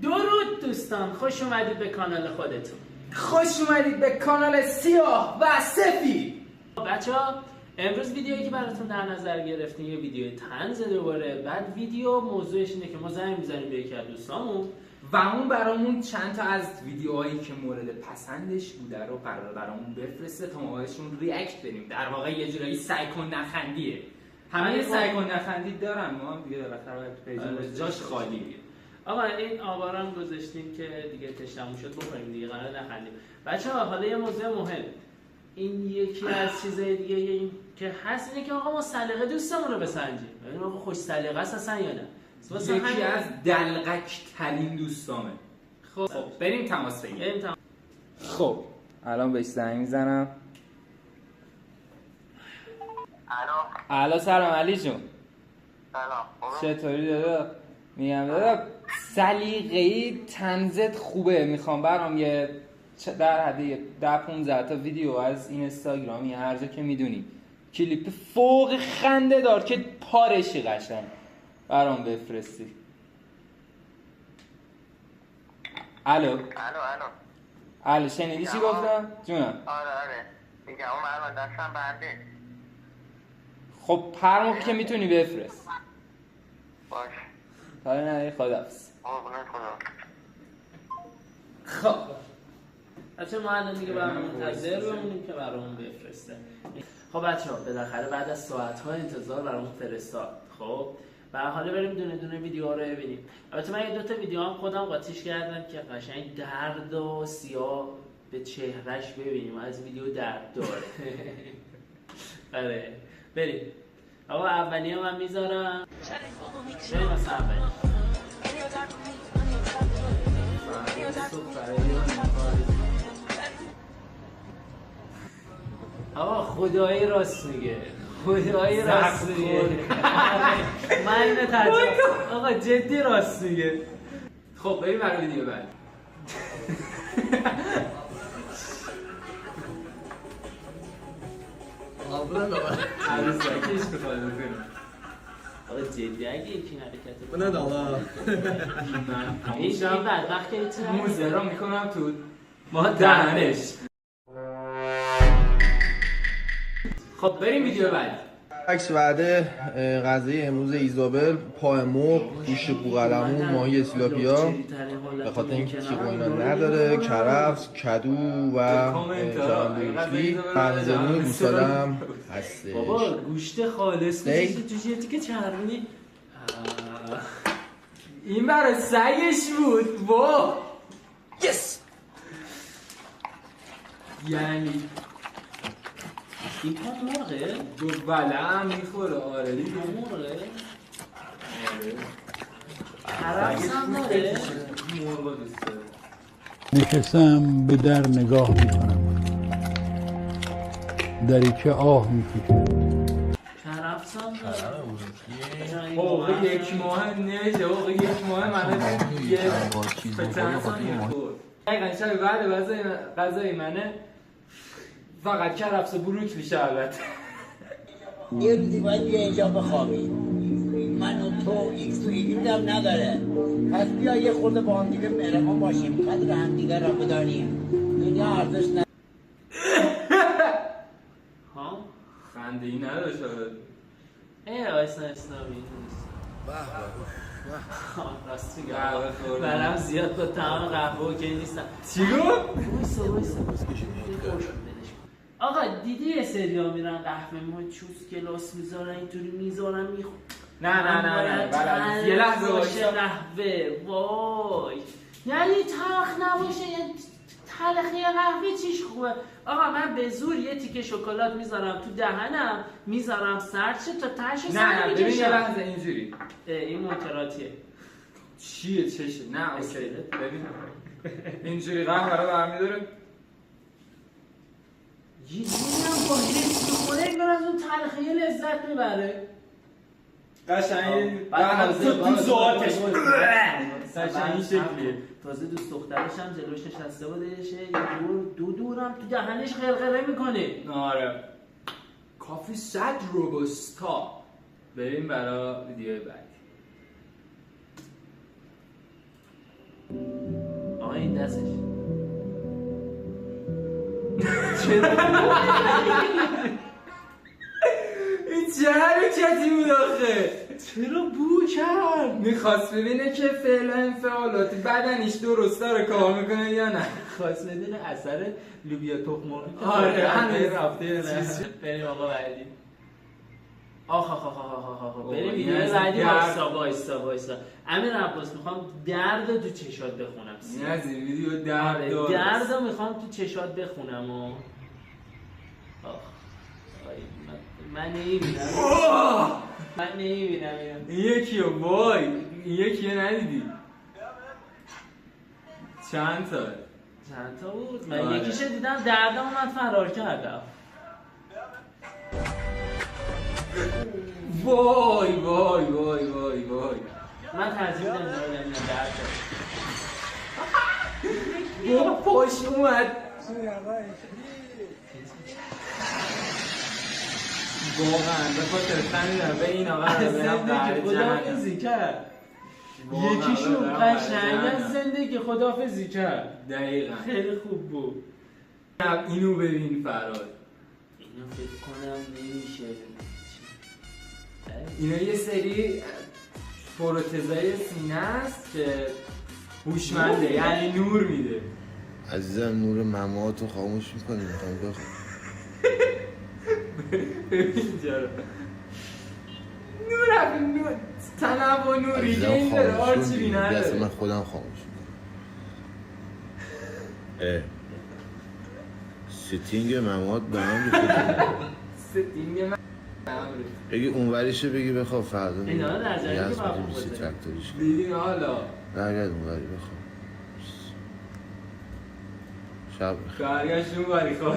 درود دوستان، خوش اومدید به کانال خودتون. خوش اومدید به کانال سیاه و سفید. بچه‌ها امروز ویدیویی که براتون در نظر گرفتیم یه ویدیو طنز دوباره. بعد ویدیو موضوعش اینه که ما زنگ می‌زنیم به یکی از دوستامون و اون برامون چند تا از ویدیوهایی که مورد پسندش بوده رو قرار برامون بفرسته تا ما بهشون ریاکت بدیم. در واقع یه جورایی سعی کن نخندیه. همه سعی کن نخندی دارن، ما دیگه بالاخره پیجمون جاش خالیه. آقا این آوارم گذاشتیم که دیگه تشنمون شد بخوریم دیگه، قرار نخندیم. بچه‌ها حالا یه موضوع مهم، این یکی از چیزای دیگه این که هست اینه که آقا ما سلیقه دوستمون رو بسنجیم. ببینیم آقا خوش سلیقه است اصلا یا نه. یکی از دلغک ترین دوستامه. خب بریم تماس بگیریم. خب الان بهش زنگ میزنم. الو سلام علی جون. سلام. چطوری دادا؟ میگم دادا سلیقه‌ای طنزت خوبه، میخوام برام یه در حد 10-15 تا ویدیو از اینستاگرامی هر جا که میدونی کلیپ فوق خنده دار که پارشی قشنگ برام بفرستی. الو شنیدی چی گفتم؟ جونم. آره دیگه اون دستم بنده. خب هر موقع که میتونی بفرست. باش. کاری نداری، خداحافظ. خدا. خب بچه ما الان دیگه برامون منتظر بمونیم که برامون بفرسته. خب بچه ها بالاخره بعد از ساعت‌ها انتظار برامون فرستاد. خب و حالا بریم دونه دونه ویدیوها رو ببینیم. البته من یه 2 تا ویدیو هم خودم قاطیش کردم که قشنگ درد و سیاه به چهرهش ببینیم. از ویدیو درد داره. آره بریم. آقا اولیه من میذارم. بریم مثلا اولی. آقا خدایی راست میگه. خدایی راست میگه. من اینو تجربه. آقا جدی راست میگه. خب بریم برای ویدیو بعد. عروسکیش بخواد بکنم. آقا جدی اگه یکی حرکت نه دالا این بدبخت که چرا موزه رو میکنم تو ما دهنش. خب بریم ویدیو بعد. عکس وعده غذای امروز ایزابل پای مرغ، گوشت بوقلمون، ماهی اسیلاپیا به خاطر اینکه تیغ و اینا نداره، کرفس، کدو و کرامبوشلی، پنزمون گوسالم هستش. بابا گوشت خالص توش یه تیکه چربونی. این برای سگش بود. واو یس. یعنی این پا مرغه؟ بله هم میخوره. آره دیگه مرغه؟ حرفس هم داره؟ مرغا دوست داره. نشستم به در نگاه میکنم، دری که آه میکشم. حرفس هم داره؟ حقوق 1 ماه نشه. حقوق 1 ماه منه یه فتنسانی خورد. دقیقا شبه بعد غذای منه فقط کرفس و بروک میشه. البته یه روزی باید بیا اینجا بخوابی. من و تو ایکس تو ایگریدم نداره. پس بیا یه خورده با هم دیگه مهربان باشیم، قدر هم دیگه را بدانیم. دنیا ارزش نداره. ها؟ خنده ای نداشت. آیسنا اسلامی نیست. راست میگم. برام زیاد با تمام قهوه که نیستم. چی گفت؟ وایسا آقا دیدی یه سریا میرن قهوه ما چوس گلاس میذارن اینطوری میذارن میخورن. نه یه لحظه باشه قهوه. وای یعنی تلخ نباشه، یعنی تلخی قهوه چیش خوبه. آقا من به زور یه تیکه شکلات میذارم تو دهنم، میذارم سرد شه تا تهش رو سر میکشم. ببین یه لحظه اینجوری. این منکراتیه. چیه چشه؟ نه اوکی. ببین اینجوری قهوه رو برمیداره. یه هم با حس بخوره این از اون تلخیه لذت میبره. قشنگ تو ذاتش قشنگ این شکلیه. تازه دوست دخترش هم جلوش نشسته بودش، دو دورم تو دهنش غرغره میکنه. آره کافی صد روبوستا. بریم برای ویدیو بعدی. این دستش این چه حرکتی بود آخه؟ چرا بو کرد؟ میخواست ببینه که فعل انفعالات بدنش درست داره کار میکنه یا نه. خواست بدونه اثر لوبیا تخم مرغی که آره همه رفته یا نه. بریم آقا بعدی. بریم ویدیو بعدی. وایسا امیر عباس میخوام درد تو چشات بخونم. نه از این ویدیو درد میخوام تو چشات بخونم و من نمیبینم این یکیو وای این یکیو ندیدی چند تا بود؟ من یکیشو دیدم دردم اومد فرار کردم. وای من ترجیح میدم درد با پاش اومد واقعا به خاطر خندیدم به این آقا رو برم در خداحافظی کرد. یکیشون قشنگ از زندگی خداحافظی کرد. دقیقا خیلی خوب بود. اینو ببین فراد، اینو فکر کنم نمیشه. اینا یه سری پروتزای سینه است که هوشمنده، یعنی نور میده. عزیزم نور مماتو خاموش میکنی میخوام بخون. ببین جارا نور تنوع نوری که این داره آرچیبی نداره. من خودم خاموش میکنم. ستینگ ممات به من ستینگ من بگی اونوریشو بگی بخواب فردا اینا نظری که باید میشه ترکتوریش دیدین حالا برگرد اونوری بخواب شب برگشت اونوری خواب.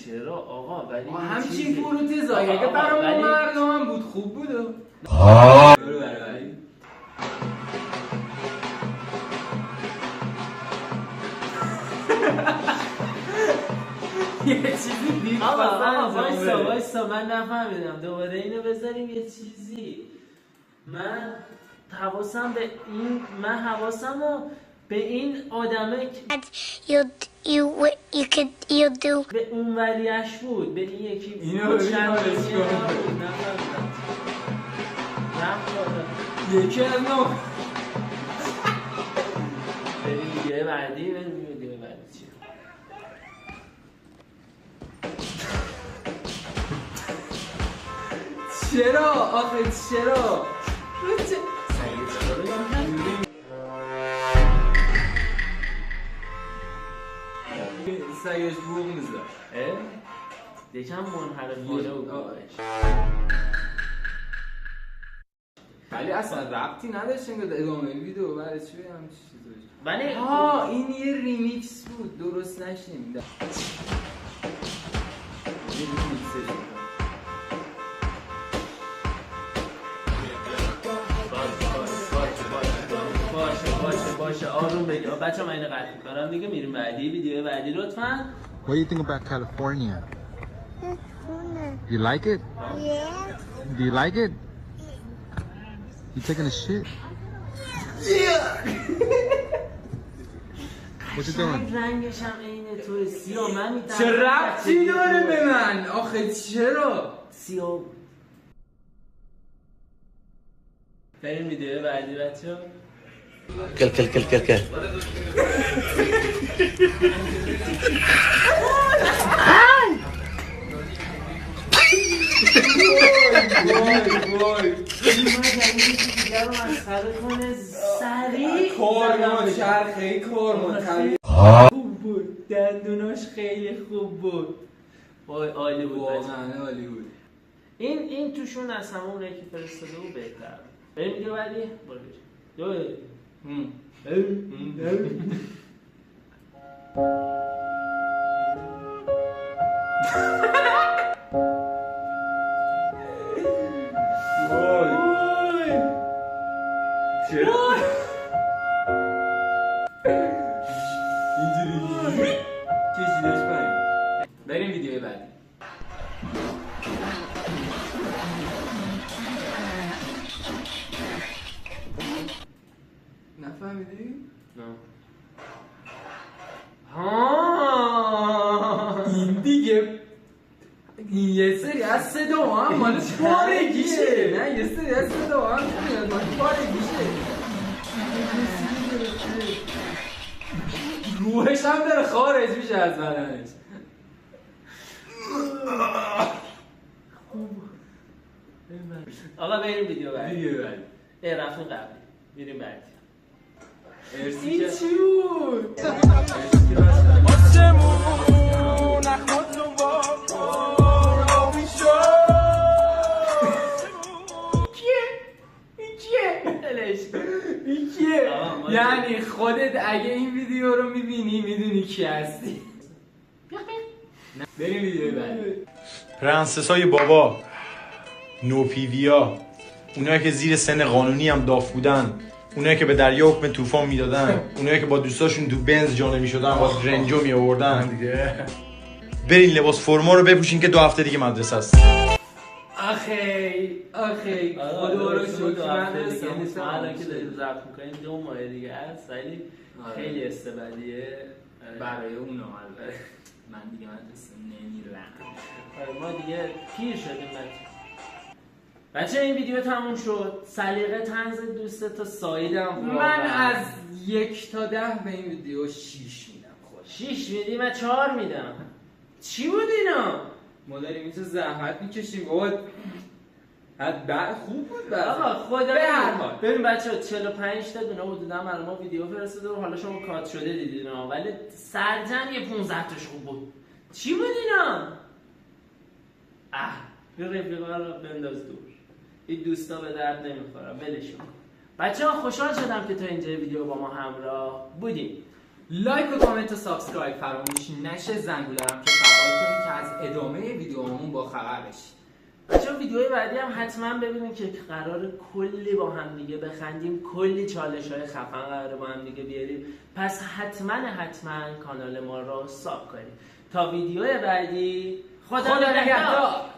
چرا آقا ولی همچین پروتزایی اگه برای مردم هم بود خوب بود. یه چیزی دید وایسا من نفهمیدم. دوباره اینو بذاریم یه چیزی. من حواسم به این آدمه you do به اون وریش بود. به این یکی اینو ببین حالش کن. یکی از نو بریم ویدیو بعدی چیه؟ چرا؟ آخه چرا؟ سگش بوق میزد. یکم منحرفانه بود. ولی اصلا ربطی نداشت انگار ادامه ویدیو برای چی هم چیزی ولی این یه ریمیکس بود درست نشنیدم. باشه آروم بگیر بچه. من اینو قطع میکنم دیگه. میریم بعدی ویدیو بعدی لطفاً. What do you think about California? You like it? yeah Do you like it? You taking a shit? What you doing? رنگش هم عین تو سیاه. من میتونم چه ربطی داره به من؟ آخه چرا؟ سیاه. بریم ویدیو بعدی بچه. کل وای کارمان چرخه خوب بود. دندوناش خیلی خوب بود. وای عالی بود. واقعا عالی بود. این توشون از همونه که فرستاده بود بهتر. بریم دیگه بعدی. کشیدش پایین. بریم ویدیو بعدی. نفهمیدی؟ این دیگه این یه سری از صدا هم مال پارگیشه. نه یه سری از صدا هم میاد مال پارگیشه. روحش هم داره خارج میشه از بدنش. آقا بریم ویدیو بعدی. رفتیم قبلی بریم بعدی. این چی بود؟ این کیه؟ یعنی خودت اگه این ویدیو رو میبینی میدونی کی هستی. بریم ویدیو بعدی. پرنسسای بابا، نوپیویا، اونایی که زیر سن قانونی هم داف بودن، اونایی که به دریا حکم طوفان میدادن، اونایی که با دوستاشون تو بنز جا نمیشدن با رنجو می آوردن دیگه. برین لباس فرما رو بپوشین که 2 هفته دیگه مدرسه است. آخی خدا رو شکر مدرسه نیست. ما الان که داریم ضبط میکنیم 2 ماه دیگه است، ولی خیلی استبدیه برای اونو. من دیگه مدرسه نمیرم. ما دیگه پیر شدیم بچه. این ویدیو تموم شد. سلیقه طنز دوستت رو ساییدم. من از 1 تا 10 به این ویدیو 6 میدم. 6 میدی؟ من 4 میدم. چی بود اینا؟ ما داریم اینجا زحمت میکشیم بابا. بعد خوب بود بعد. آقا خدا به هر حال ببین بچه‌ها 45 تا دونه حدودا برای ما ویدیو فرستاده و حالا شما کات شده دیدین ها، ولی سرجم یه 15 تاش خوب بود. چی بود اینا؟ این رفیقا رو بنداز دور. این دوستا به درد نمیخورن، ولشون. بچه‌ها خوشحال شدم که تا اینجا ویدیو با ما همراه بودیم. لایک و کامنت و سابسکرایب فراموش نشه. زنگوله هم که فعال کنید که از ادامه ویدیوهامون با خبر بشید. بچه‌ها ویدیوهای بعدی هم حتما ببینیم که قرار کلی با هم دیگه بخندیم، کلی چالش‌های خفن قراره با هم دیگه بیاریم. پس حتما کانال ما رو ساب کنید. تا ویدیو بعدی خدا نگهدار.